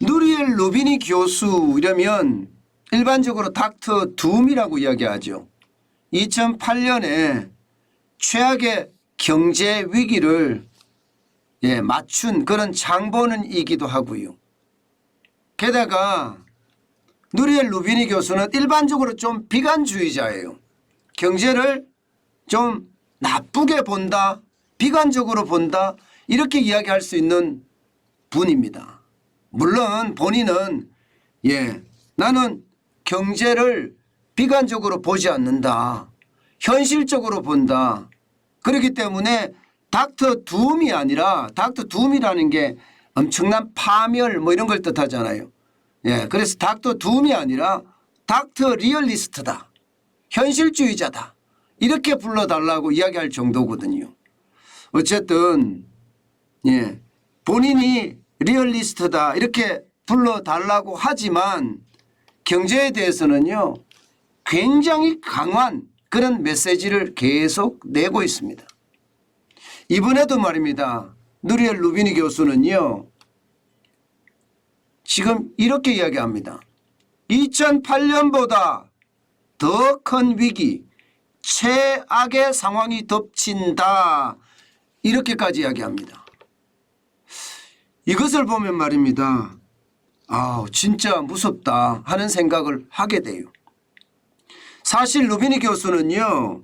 누리엘 루비니 교수 이러면 일반적으로 닥터 둠이라고 이야기하죠. 2008년에 최악의 경제 위기를 맞춘 그런 장본인이기도 하고요. 게다가 누리엘 루비니 교수는 일반적으로 좀 비관주의자예요. 경제를 좀 나쁘게 본다, 비관적으로 본다 이렇게 이야기할 수 있는 분입니다. 물론 본인은 나는 경제를 비관적으로 보지 않는다. 현실적으로 본다. 그렇기 때문에 닥터 둠이 아니라 닥터 둠이라는 게 엄청난 파멸 뭐 이런 걸 뜻하잖아요. 그래서 닥터 둠이 아니라 닥터 리얼리스트다. 현실주의자다. 이렇게 불러달라고 이야기할 정도거든요. 어쨌든 본인이 리얼리스트다 이렇게 불러달라고 하지만 경제에 대해서는요 굉장히 강한 그런 메시지를 계속 내고 있습니다. 이번에도 말입니다. 누리엘 루비니 교수는요 지금 이렇게 이야기합니다. 2008년보다 더 큰 위기, 최악의 상황이 덮친다. 이렇게까지 이야기합니다. 이것을 보면 말입니다. 진짜 무섭다 하는 생각을 하게 돼요. 사실 루비니 교수는요.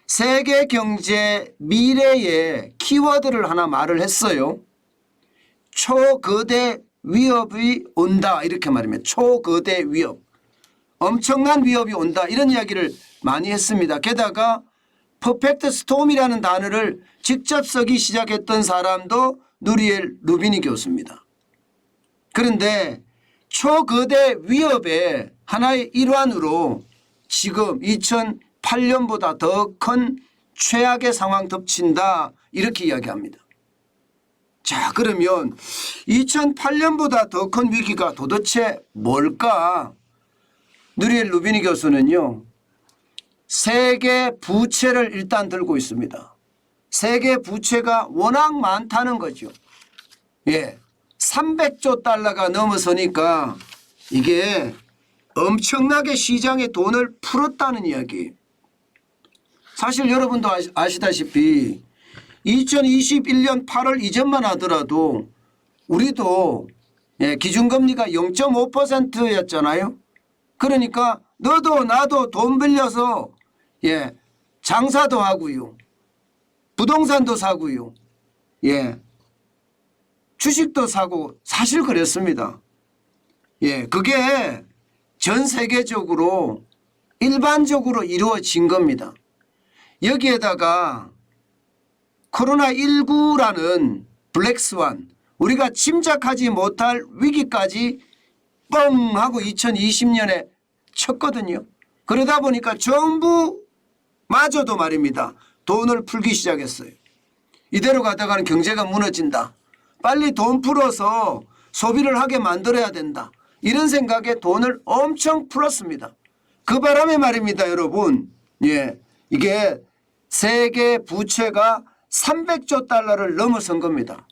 세계 경제 미래의 키워드를 하나 말을 했어요. 초거대 위협이 온다 이렇게 말입니다. 초거대 위협. 엄청난 위협이 온다 이런 이야기를 많이 했습니다. 게다가 퍼펙트 스톰이라는 단어를 직접 쓰기 시작했던 사람도 누리엘 루비니 교수입니다. 그런데 초거대 위협의 하나의 일환으로 지금 2008년보다 더 큰 최악의 상황 덮친다 이렇게 이야기합니다. 자, 그러면 2008년보다 더 큰 위기가 도대체 뭘까? 누리엘 루비니 교수는요. 세계 부채를 일단 들고 있습니다. 세계 부채가 워낙 많다는 거죠. 300조 달러가 넘어서니까 이게 엄청나게 시장에 돈을 풀었다는 이야기. 사실 여러분도 아시다시피 2021년 8월 이전만 하더라도 우리도 기준금리가 0.5%였잖아요. 그러니까 너도 나도 돈 빌려서 장사도 하고요. 부동산도 사고요. 주식도 사고 사실 그랬습니다. 그게 전 세계적으로 일반적으로 이루어진 겁니다. 여기에다가 코로나19라는 블랙스완 우리가 침착하지 못할 위기까지 뻥 하고 2020년에 쳤거든요. 그러다 보니까 정부마저도 말입니다. 돈을 풀기 시작했어요. 이대로 가다가는 경제가 무너진다. 빨리 돈 풀어서 소비를 하게 만들어야 된다. 이런 생각에 돈을 엄청 풀었습니다. 그 바람에 말입니다. 여러분. 이게 세계 부채가 300조 달러를 넘어선 겁니다.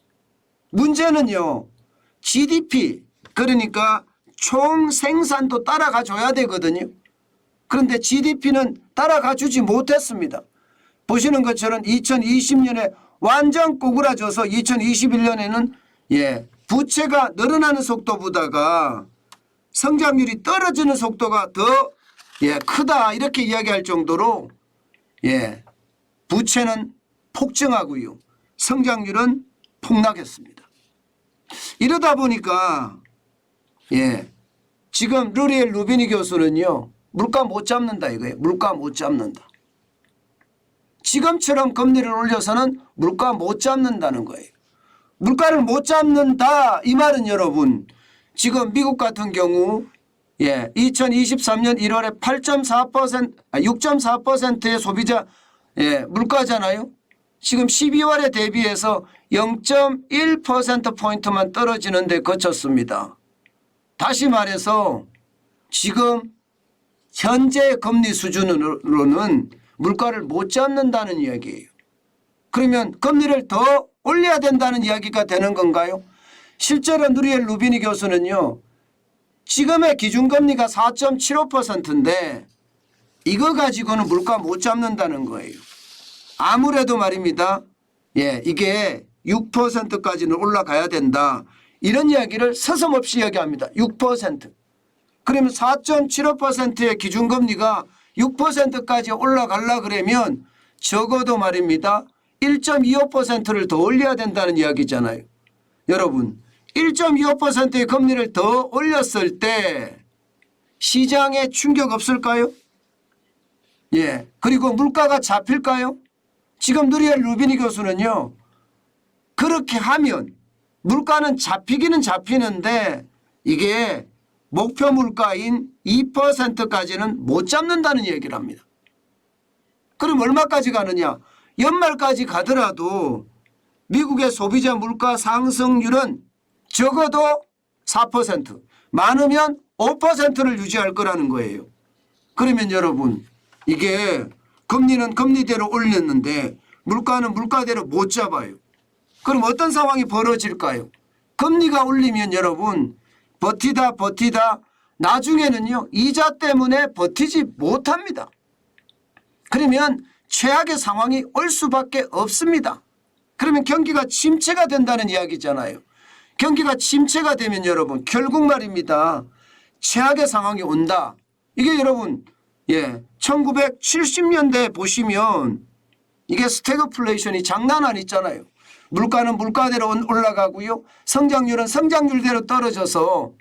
문제는요. GDP 그러니까 총 생산도 따라가 줘야 되거든요. 그런데 GDP는 따라가 주지 못했습니다. 보시는 것처럼 2020년에 완전 꼬꾸라져서 2021년에는 부채가 늘어나는 속도보다가 성장률이 떨어지는 속도가 더 크다 이렇게 이야기할 정도로 부채는 폭증하고요. 성장률은 폭락했습니다. 이러다 보니까 지금 누리엘 루비니 교수는요. 물가 못 잡는다 이거예요. 물가 못 잡는다. 지금처럼 금리를 올려서는 물가 못 잡는다는 거예요. 물가를 못 잡는다 이 말은 여러분 지금 미국 같은 경우 2023년 1월에 6.4%의 소비자 물가잖아요. 지금 12월에 대비해서 0.1%포인트만 떨어지는 데 그쳤습니다. 다시 말해서 지금 현재 금리 수준으로는 물가를 못 잡는다는 이야기예요. 그러면 금리를 더 올려야 된다는 이야기가 되는 건가요? 실제로 누리엘 루비니 교수는요. 지금의 기준금리가 4.75%인데 이거 가지고는 물가 못 잡는다는 거예요. 아무래도 말입니다. 예, 이게 6%까지는 올라가야 된다. 이런 이야기를 서슴없이 이야기합니다. 6%. 그러면 4.75%의 기준금리가 6%까지 올라가려 그러면 적어도 말입니다. 1.25%를 더 올려야 된다는 이야기잖아요. 여러분 1.25%의 금리를 더 올렸을 때 시장에 충격 없을까요? 예. 그리고 물가가 잡힐까요? 지금 누리엘 루비니 교수는요. 그렇게 하면 물가는 잡히기는 잡히는데 이게 목표 물가인 2%까지는 못 잡는다는 얘기를 합니다. 그럼 얼마까지 가느냐? 연말까지 가더라도 미국의 소비자 물가 상승률은 적어도 4%, 많으면 5%를 유지할 거라는 거예요. 그러면 여러분 이게 금리는 금리대로 올렸는데 물가는 물가대로 못 잡아요. 그럼 어떤 상황이 벌어질까요? 금리가 올리면 여러분 버티다 나중에는요 이자 때문에 버티지 못합니다. 그러면 최악의 상황이 올 수밖에 없습니다. 그러면 경기가 침체가 된다는 이야기잖아요. 경기가 침체가 되면 여러분 결국 말입니다. 최악의 상황이 온다. 이게 여러분 1970년대 보시면 이게 스태그플레이션이 장난 아니잖아요. 물가는 물가대로 올라가고요. 성장률은 성장률대로 떨어져서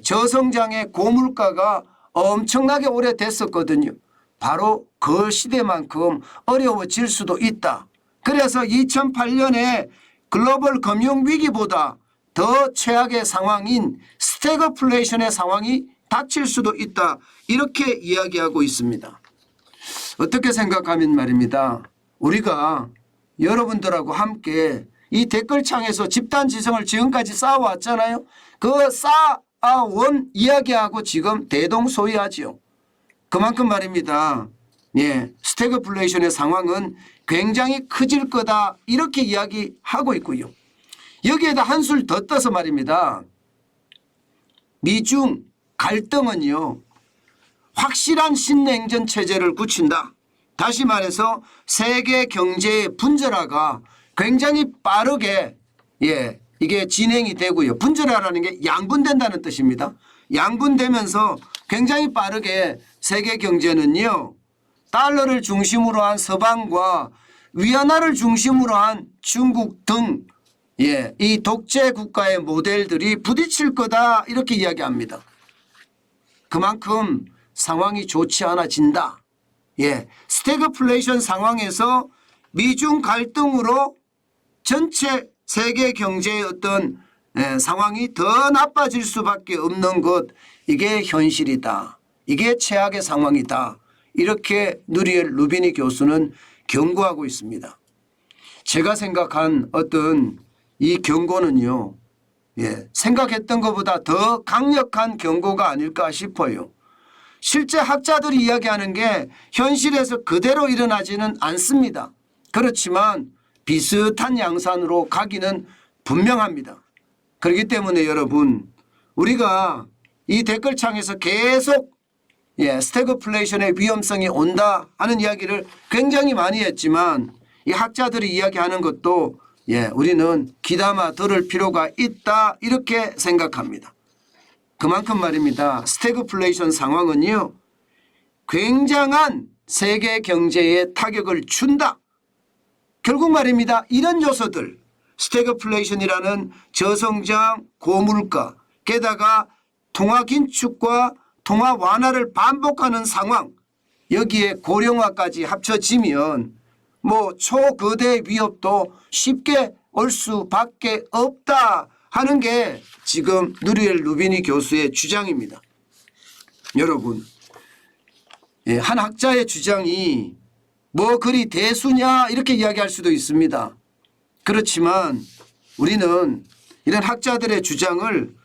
저성장의 고물가가 엄청나게 오래됐었거든요. 바로 그 시대만큼 어려워질 수도 있다. 그래서 2008년에 글로벌 금융위기보다 더 최악의 상황인 스태그플레이션의 상황이 닥칠 수도 있다. 이렇게 이야기하고 있습니다. 어떻게 생각하면 말입니다. 우리가 여러분들하고 함께 이 댓글창에서 집단지성을 지금까지 쌓아왔잖아요. 그 쌓아온 이야기하고 지금 대동소이하지요. 그만큼 말입니다. 스태그플레이션의 상황은 굉장히 커질 거다 이렇게 이야기하고 있고요. 여기에다 한술 더 떠서 말입니다. 미중 갈등은요. 확실한 신냉전 체제를 굳힌다. 다시 말해서 세계 경제의 분절화가 굉장히 빠르게 이게 진행이 되고요. 분절화라는 게 양분된다는 뜻입니다. 양분되면서 굉장히 빠르게 세계 경제는요. 달러를 중심으로 한 서방과 위안화를 중심으로 한 중국 등 이 독재 국가의 모델들이 부딪힐 거다 이렇게 이야기합니다. 그만큼 상황이 좋지 않아진다. 스태그플레이션 상황에서 미중 갈등으로 전체 세계 경제의 어떤 상황이 더 나빠질 수밖에 없는 것 이게 현실이다. 이게 최악의 상황이다. 이렇게 누리엘 루비니 교수는 경고하고 있습니다. 제가 생각한 어떤 이 경고는요. 생각했던 것보다 더 강력한 경고가 아닐까 싶어요. 실제 학자들이 이야기하는 게 현실에서 그대로 일어나지는 않습니다. 그렇지만 비슷한 양산으로 가기는 분명합니다. 그렇기 때문에 여러분 우리가 이 댓글창에서 계속 스태그플레이션의 위험성이 온다 하는 이야기를 굉장히 많이 했지만 이 학자들이 이야기하는 것도 우리는 귀담아 들을 필요가 있다 이렇게 생각합니다. 그만큼 말입니다. 스태그플레이션 상황은요. 굉장한 세계 경제에 타격을 준다. 결국 말입니다. 이런 요소들 스태그플레이션이라는 저성장 고물가 게다가 통화 긴축과 통화 완화를 반복하는 상황 여기에 고령화까지 합쳐지면 초거대 위협도 쉽게 올 수밖에 없다 하는 게 지금 누리엘 루비니 교수의 주장입니다. 여러분 한 학자의 주장이 그리 대수냐 이렇게 이야기할 수도 있습니다. 그렇지만 우리는 이런 학자들의 주장을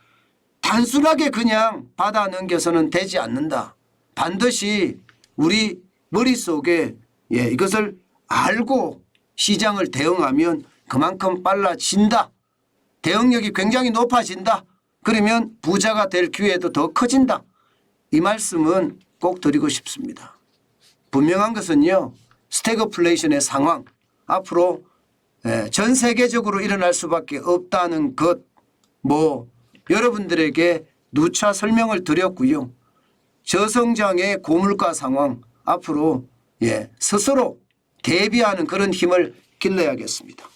단순하게 그냥 받아 넘겨서는 되지 않는다. 반드시 우리 머릿속에 이것을 알고 시장을 대응하면 그만큼 빨라진다. 대응력이 굉장히 높아진다. 그러면 부자가 될 기회도 더 커진다. 이 말씀은 꼭 드리고 싶습니다. 분명한 것은요. 스태그플레이션의 상황 앞으로 전 세계적으로 일어날 수밖에 없다는 것 여러분들에게 누차 설명을 드렸고요. 저성장의 고물가 상황 앞으로 스스로 대비하는 그런 힘을 길러야겠습니다.